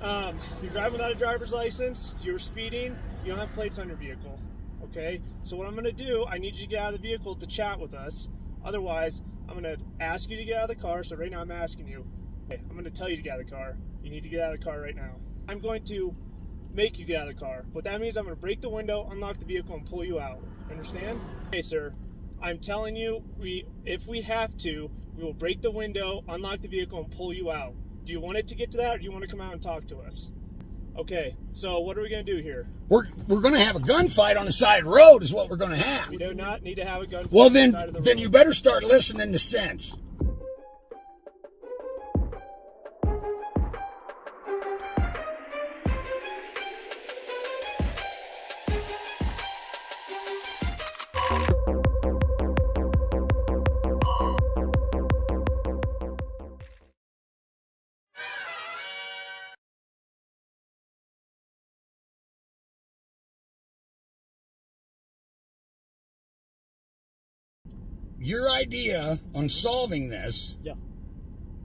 You're driving without a driver's license, you're speeding, you don't have plates on your vehicle, okay? So what I'm gonna do, I need you to get out of the vehicle to chat with us. Otherwise, I'm gonna ask you to get out of the car, so right now I'm asking you. Okay, I'm gonna tell you to get out of the car. You need to get out of the car right now. I'm going to make you get out of the car. What that means, I'm gonna break the window, unlock the vehicle, and pull you out. Understand? Okay, sir, I'm telling you, if we have to, we will break the window, unlock the vehicle, and pull you out. Do you want it to get to that, or do you want to come out and talk to us? Okay, so what are we going to do here? We're going to have a gunfight on the side of the road is what we're going to have. We do not need to have a gunfight well, on the side of the road. Then you better start listening to sense. Your idea on solving this,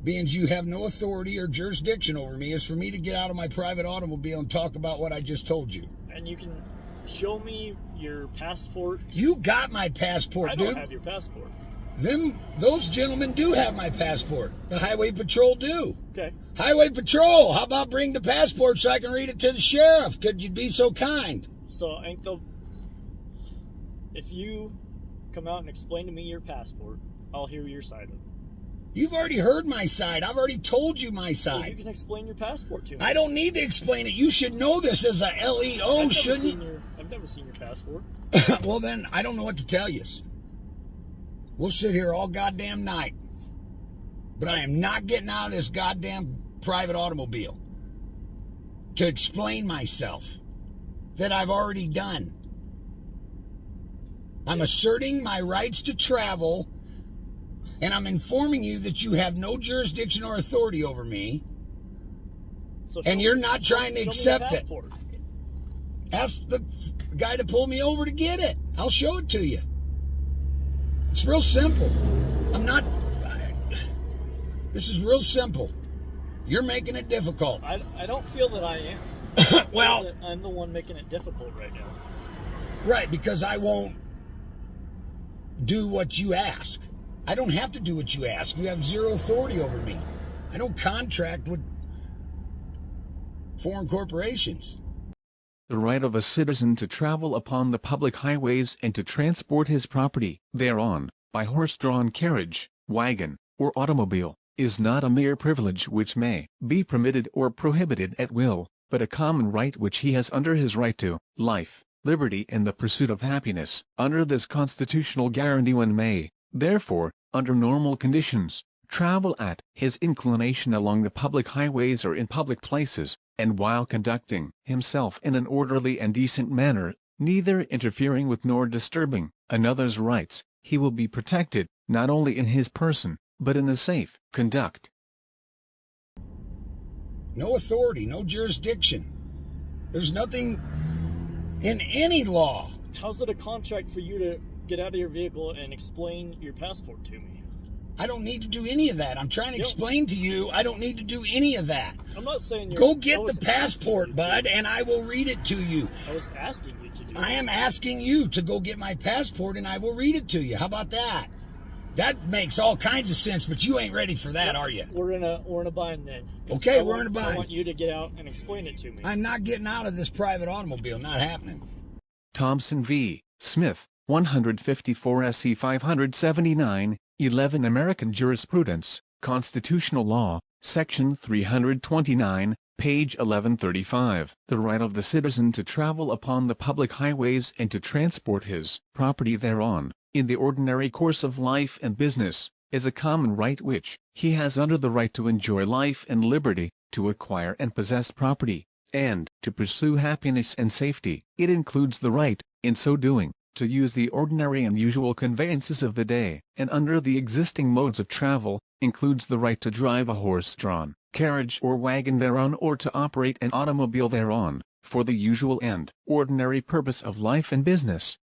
being you have no authority or jurisdiction over me, is for me to get out of my private automobile and talk about what I just told you. And you can show me your passport. You got my passport, dude. I don't have your passport. Those gentlemen do have my passport. The Highway Patrol do. Okay. Highway Patrol, how about bring the passport so I can read it to the sheriff? Could you be so kind? So, if you come out and explain to me your passport, I'll hear your side of it. You've already heard my side. I've already told you my side. Well, you can explain your passport to me. I don't need to explain it. You should know this as a LEO, shouldn't you? I've never seen your passport. Well, then, I don't know what to tell you. We'll sit here all goddamn night. But I am not getting out of this goddamn private automobile to explain myself that I've already done. I'm asserting my rights to travel, and I'm informing you that you have no jurisdiction or authority over me, and you're not trying to accept it. Ask the guy to pull me over to get it. I'll show it to you. It's real simple. This is real simple. You're making it difficult. I don't feel that I am. Well, I'm the one making it difficult right now. Right, because I won't do what you ask. I don't have to do what you ask. You have zero authority over me. I don't contract with foreign corporations. The right of a citizen to travel upon the public highways and to transport his property thereon, by horse-drawn carriage, wagon, or automobile, is not a mere privilege which may be permitted or prohibited at will, but a common right which he has under his right to life, liberty and the pursuit of happiness. Under this constitutional guarantee one may, therefore, under normal conditions, travel at his inclination along the public highways or in public places, and while conducting himself in an orderly and decent manner, neither interfering with nor disturbing another's rights, he will be protected, not only in his person, but in a safe conduct. No authority, no jurisdiction. There's nothing in any law. How's it a contract for you to get out of your vehicle and explain your passport to me? I don't need to do any of that. I'm trying to explain to you, I don't need to do any of that. I'm not saying Go get the passport, bud, and I will read it to you. I was asking you to do I am asking you to go get my passport, and I will read it to you. How about that? That makes all kinds of sense, but you ain't ready for that, are you? We're in a bind then. Okay, we're in a bind. I want you to get out and explain it to me. I'm not getting out of this private automobile. Not happening. Thompson v. Smith, 154 SC 579, 11 American Jurisprudence, Constitutional Law, Section 329, page 1135. The right of the citizen to travel upon the public highways and to transport his property thereon, in the ordinary course of life and business, is a common right which he has under the right to enjoy life and liberty, to acquire and possess property, and to pursue happiness and safety. It includes the right, in so doing, to use the ordinary and usual conveyances of the day, and under the existing modes of travel, includes the right to drive a horse-drawn carriage or wagon thereon or to operate an automobile thereon, for the usual and ordinary purpose of life and business.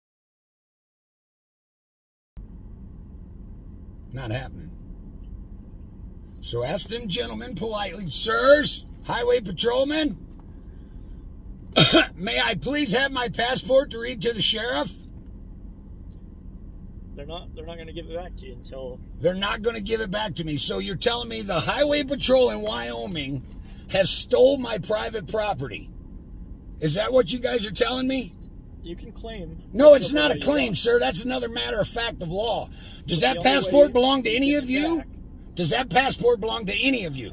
Not happening. So ask them gentlemen politely, sirs, Highway patrolman, may I please have my passport to read to the sheriff? They're not going to give it back to you until... They're not going to give it back to me. So you're telling me the highway patrol in Wyoming has stole my private property? Is that what you guys are telling me? You can claim... No, it's not a claim, sir. That's another matter of fact of law. Does that passport belong to any of you? Does that passport belong to any of you?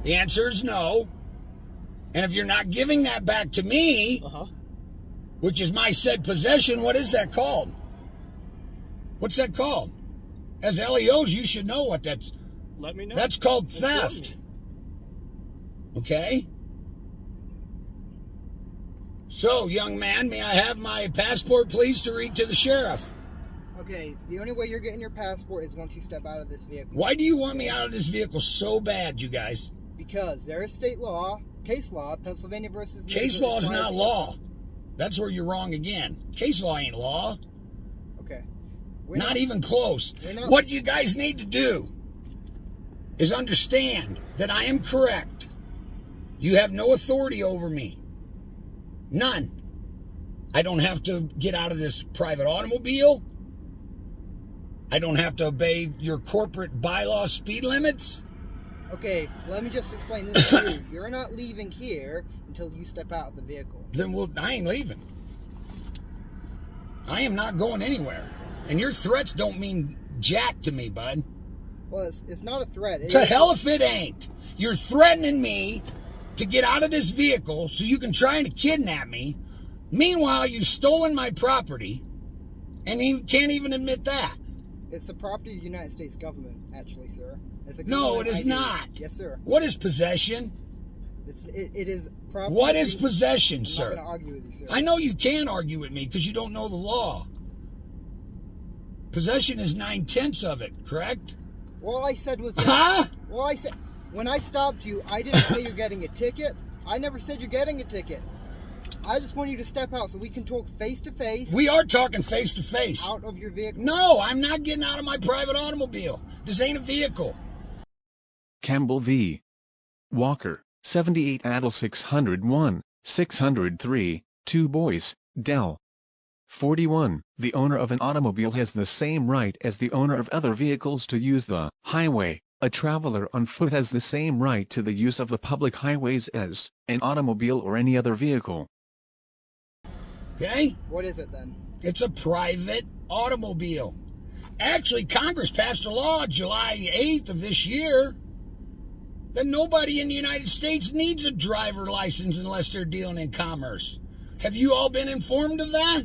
The answer is no. And if you're not giving that back to me, which is my said possession, what is that called? What's that called? As LEOs, you should know what that's... Let me know. That's called theft. Okay? So, young man, may I have my passport, please, to read to the sheriff? Okay, the only way you're getting your passport is once you step out of this vehicle. Why do you want me out of this vehicle so bad, you guys? Because there is state law, case law, Pennsylvania versus... Case law is not law. That's where you're wrong again. Case law ain't law. Okay. Not even close. What you guys need to do is understand that I am correct. You have no authority over me. None. I don't have to get out of this private automobile. I don't have to obey your corporate bylaw speed limits. Okay, let me just explain this to you. You're not leaving here until you step out of the vehicle. Then I ain't leaving. I am not going anywhere. And your threats don't mean jack to me, bud. Well, it's not a threat. To hell if it ain't. You're threatening me to get out of this vehicle so you can try to kidnap me. Meanwhile, you've stolen my property, and you can't even admit that. It's the property of the United States government, actually, sir. No, it is not. Yes, sir. What is possession? It is property. What is possession, sir? I'm not going to argue with you, sir. I know you can argue with me because you don't know the law. Possession is 9/10 of it, correct? All I said was... Huh? Well, I said... When I stopped you, I didn't say you're getting a ticket. I never said you're getting a ticket. I just want you to step out so we can talk face to face. We are talking face to face. Out of your vehicle. No, I'm not getting out of my private automobile. This ain't a vehicle. Campbell v. Walker, 78 Adel 601, 603, 2 Boyce, Dell. 41. The owner of an automobile has the same right as the owner of other vehicles to use the highway. A traveler on foot has the same right to the use of the public highways as an automobile or any other vehicle. Okay? What is it then? It's a private automobile. Actually, Congress passed a law July 8th of this year that nobody in the United States needs a driver license unless they're dealing in commerce. Have you all been informed of that?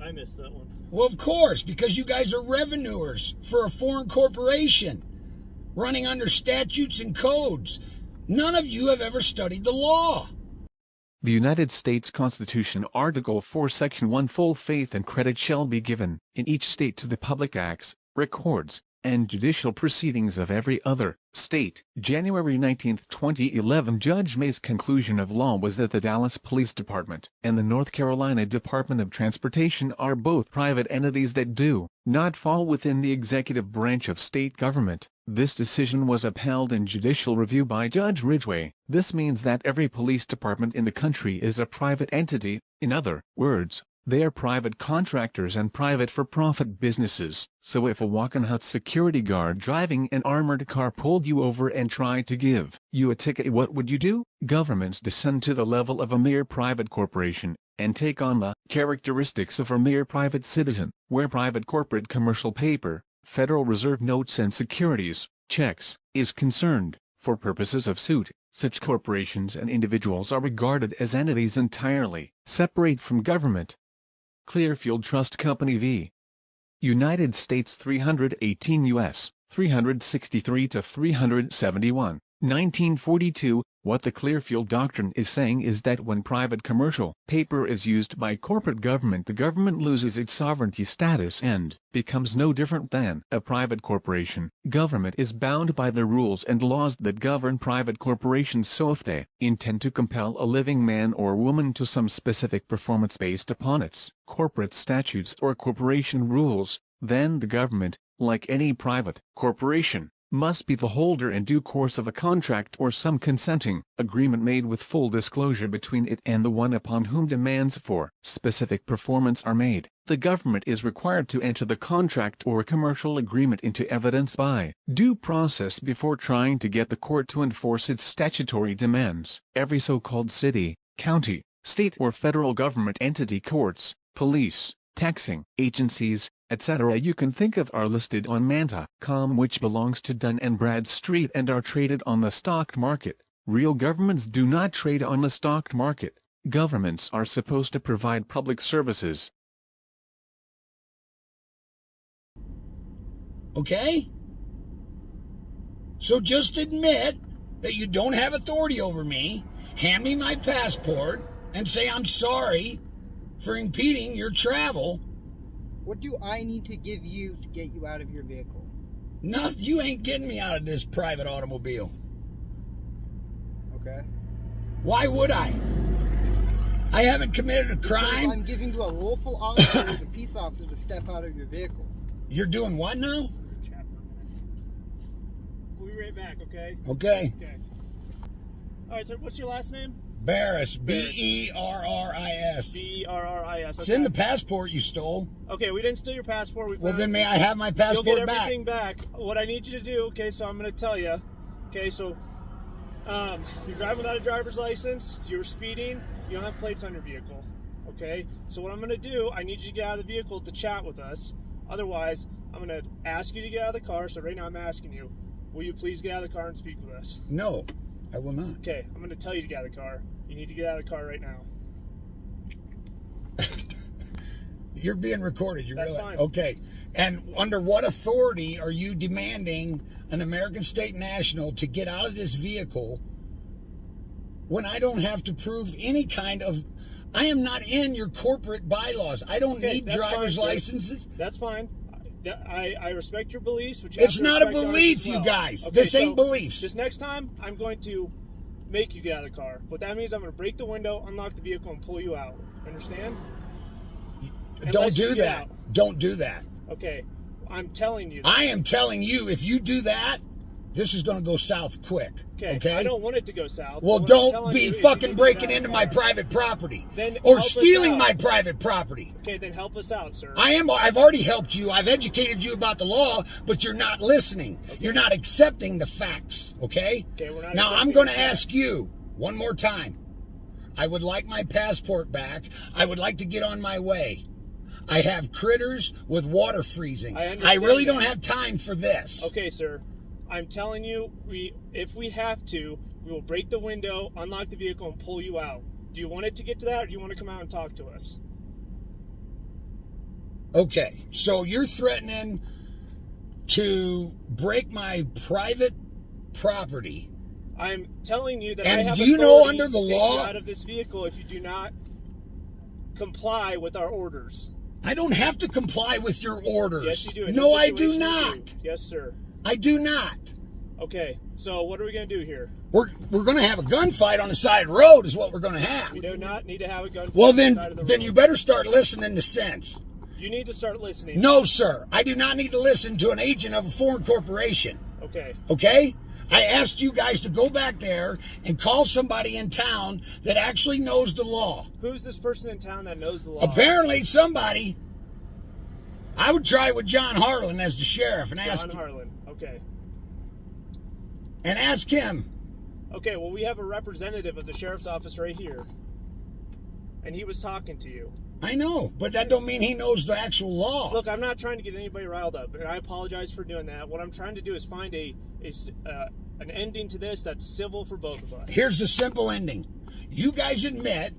I missed that one. Well, of course, because you guys are revenuers for a foreign corporation running under statutes and codes. None of you have ever studied the law. The United States Constitution, Article 4, Section 1. Full faith and credit shall be given in each state to the public acts, records, and judicial proceedings of every other state. January 19, 2011. Judge May's conclusion of law was that the Dallas Police Department and the North Carolina Department of Transportation are both private entities that do not fall within the executive branch of state government. This decision was upheld in judicial review by Judge Ridgway. This means that every police department in the country is a private entity. In other words, they are private contractors and private for-profit businesses. So if a walk-in-hut security guard driving an armored car pulled you over and tried to give you a ticket, what would you do? Governments descend to the level of a mere private corporation and take on the characteristics of a mere private citizen, where private corporate commercial paper, Federal Reserve notes and securities, checks, is concerned. For purposes of suit, such corporations and individuals are regarded as entities entirely separate from government. Clearfield Trust Company v. United States 318 U.S. 363-371, 1942. What the Clearfield Doctrine is saying is that when private commercial paper is used by corporate government, the government loses its sovereignty status and becomes no different than a private corporation. Government is bound by the rules and laws that govern private corporations, so if they intend to compel a living man or woman to some specific performance based upon its corporate statutes or corporation rules, then the government, like any private corporation, must be the holder in due course of a contract or some consenting agreement made with full disclosure between it and the one upon whom demands for specific performance are made. The government is required to enter the contract or commercial agreement into evidence by due process before trying to get the court to enforce its statutory demands. Every so-called city, county, state or federal government entity, courts, police, taxing agencies, etc. you can think of are listed on Manta.com, which belongs to Dun & Bradstreet and are traded on the stock market. Real governments do not trade on the stock market. Governments are supposed to provide public services. Okay? So just admit that you don't have authority over me, hand me my passport, and say I'm sorry for impeding your travel. What do I need to give you to get you out of your vehicle? Nothing. You ain't getting me out of this private automobile. Okay. Why would I? I haven't committed a crime. I'm giving you a lawful officer as a peace officer to step out of your vehicle. You're doing what now? We'll be right back, okay? Okay. Okay. All right, so what's your last name? Barris. B-E-R-R-I-S. B-E-R-R-I-S. It's in the passport you stole. Okay, we didn't steal your passport. Well, then may I have my passport You'll get back? everything back. What I need you to do, okay, so I'm going to tell you. Okay, so you're driving without a driver's license. You're speeding. You don't have plates on your vehicle. Okay, so what I'm going to do, I need you to get out of the vehicle to chat with us. Otherwise, I'm going to ask you to get out of the car. So right now I'm asking you, will you please get out of the car and speak with us? No, I will not. Okay, I'm going to tell you to get out of the car. You need to get out of the car right now. You're being recorded. You That's realize? fine. Okay. And under what authority are you demanding an American state national to get out of this vehicle when I don't have to prove any kind of... I am not in your corporate bylaws. I don't need driver's licenses. That's fine. I respect your beliefs, but it's not a belief, you guys. Okay, this ain't beliefs. This next time, I'm going to make you get out of the car. What that means, I'm going to break the window, unlock the vehicle, and pull you out. Understand? Don't do that. Don't do that. Okay. I'm telling you. I am telling you, if you do that, this is going to go south quick. Okay? I don't want it to go south. Well, don't be fucking breaking into my private property or stealing my private property. Okay, then help us out, sir. I've already helped you. I've educated you about the law, but you're not listening. Okay. You're not accepting the facts, okay? We're not now, I'm going to ask you one more time. I would like my passport back. I would like to get on my way. I have critters with water freezing. I really don't have time for this. Okay, sir. I'm telling you, if we have to, we will break the window, unlock the vehicle, and pull you out. Do you want it to get to that, or do you want to come out and talk to us? Okay, so you're threatening to break my private property. I'm telling you that and I have do you know under the to law take you out of this vehicle if you do not comply with our orders. I don't have to comply with your orders. Yes, you do. No, I do not. Yes, sir. I do not. Okay, so what are we going to do here? We're going to have a gunfight on the side of the road is what we're going to have. We do not need to have a gunfight on the side of the road. Then you better start listening to sense. You need to start listening. No, sir. I do not need to listen to an agent of a foreign corporation. Okay. Okay? I asked you guys to go back there and call somebody in town that actually knows the law. Who's this person in town that knows the law? Apparently somebody. I would try with John Harlan as the sheriff and ask John Harlan. Okay. And ask him. Okay, well, we have a representative of the sheriff's office right here. And he was talking to you. I know, but that don't mean he knows the actual law. Look, I'm not trying to get anybody riled up, and I apologize for doing that. What I'm trying to do is find an ending to this that's civil for both of us. Here's the simple ending. You guys admit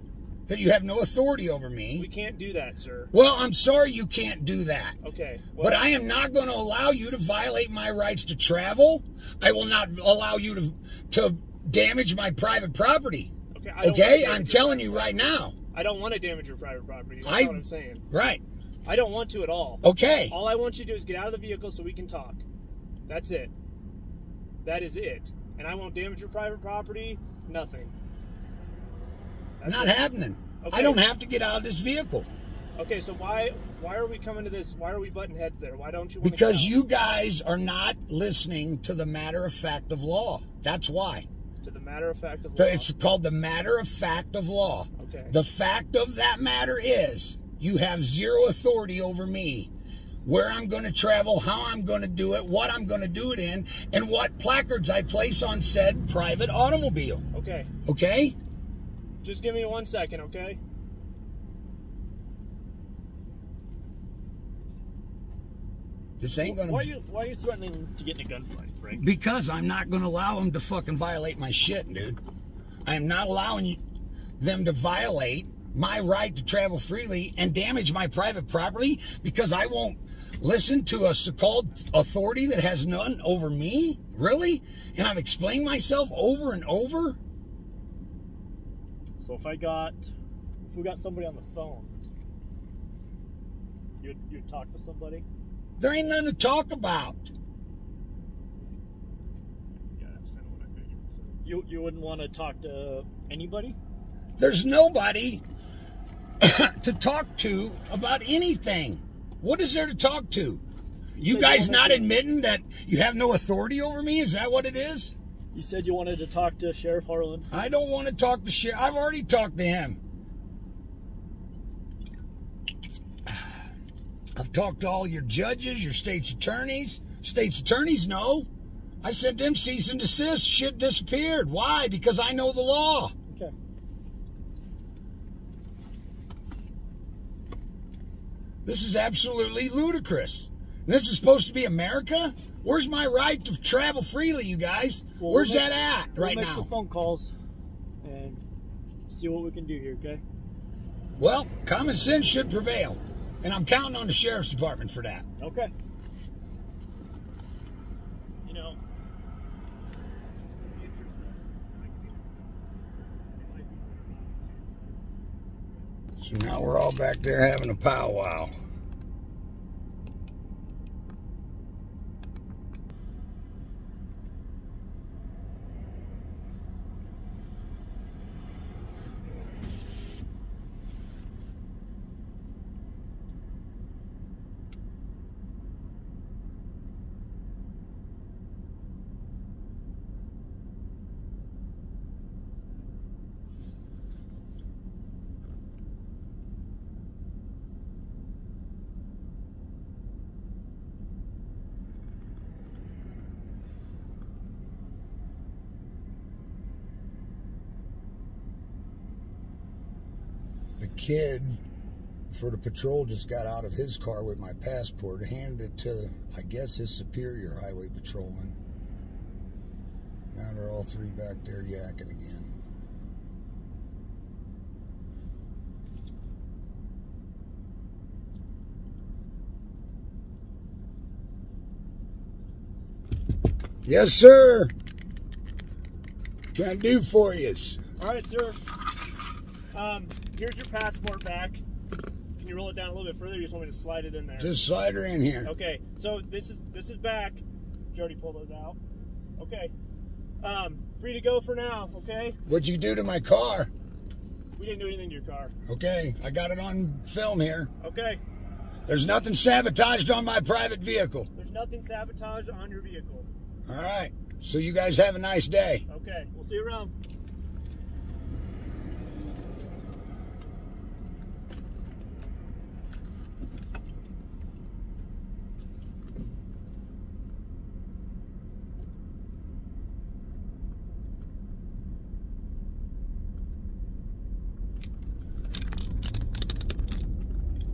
that you have no authority over me. We can't do that, sir. Well, I'm sorry you can't do that. Okay. Well, but I am not going to allow you to violate my rights to travel. I will not allow you to damage my private property. Okay? I'm telling you right now. I don't want to damage your private property. That's what I'm saying. Right. I don't want to at all. Okay. All I want you to do is get out of the vehicle so we can talk. That's it. That is it. And I won't damage your private property. Nothing. Not happening. Okay. I don't have to get out of this vehicle. Okay, so why are we coming to this? Why are we butting heads there? Why don't you? Because you guys are not listening to the matter of fact of law. That's why. To the matter of fact of law. It's called the matter of fact of law. Okay. The fact of that matter is you have zero authority over me. Where I'm going to travel, how I'm going to do it, what I'm going to do it in, and what placards I place on said private automobile. Okay. Okay? Just give me 1 second, okay? This ain't going to... Why are you threatening to get in a gunfight, Frank? Because I'm not going to allow them to fucking violate my shit, dude. I am not allowing them to violate my right to travel freely and damage my private property because I won't listen to a so-called authority that has none over me? Really? And I've explained myself over and over? So if we got somebody on the phone, you'd talk to somebody? There ain't nothing to talk about. Yeah, that's kind of what I figured. So. You wouldn't want to talk to anybody? There's nobody to talk to about anything. What is there to talk to? You guys not admitting that you have no authority over me? Is that what it is? You said you wanted to talk to Sheriff Harlan. I don't want to talk to Sheriff. I've already talked to him. I've talked to all your judges, your state's attorneys. State's attorneys know. I sent them cease and desist. Shit disappeared. Why? Because I know the law. Okay. This is absolutely ludicrous. This is supposed to be America? Where's my right to travel freely, you guys? Well, Where's that at right we'll now? make some phone calls and see what we can do here, okay? Well, common sense should prevail. And I'm counting on the Sheriff's Department for that. Okay. You know, so now we're all back there having a powwow. The kid for the patrol just got out of his car with my passport, handed it to, I guess, his superior highway patrolman. Now they're all three back there yakking again. Yes, sir. Can I do for you? All right, sir. Here's your passport back. Can you roll it down a little bit further? You just want me to slide it in there? Just slide her in here. Okay. So this is back. Did you already pull those out? Okay. Free to go for now. Okay. What'd you do to my car? We didn't do anything to your car. Okay, I got it on film here. Okay. There's nothing sabotaged on my private vehicle. There's nothing sabotaged on your vehicle. All right. So you guys have a nice day. Okay. We'll see you around.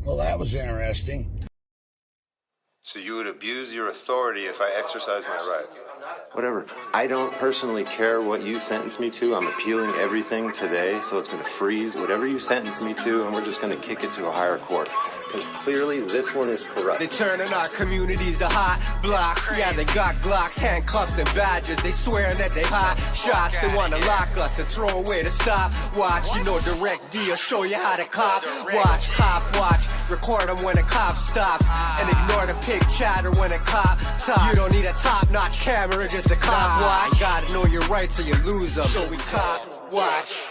Well, that was interesting. So you would abuse your authority if I exercise my right? Whatever. I don't personally care what you sentence me to. I'm appealing everything today, so it's going to freeze whatever you sentence me to, and we're just going to kick it to a higher court. Because clearly this one is corrupt. They turning our communities to hot blocks. Yeah, they got Glocks, handcuffs, and badges. They swearing that they hot shots. They want to lock us and throw away the stop. Watch, you know Direct D will show you how to cop. Watch, cop, watch. Record them when a cop stops. And ignore the pig chatter when a cop talks. You don't need a top-notch camera, just a cop watch. You gotta know your rights or you lose them. So we cop, watch.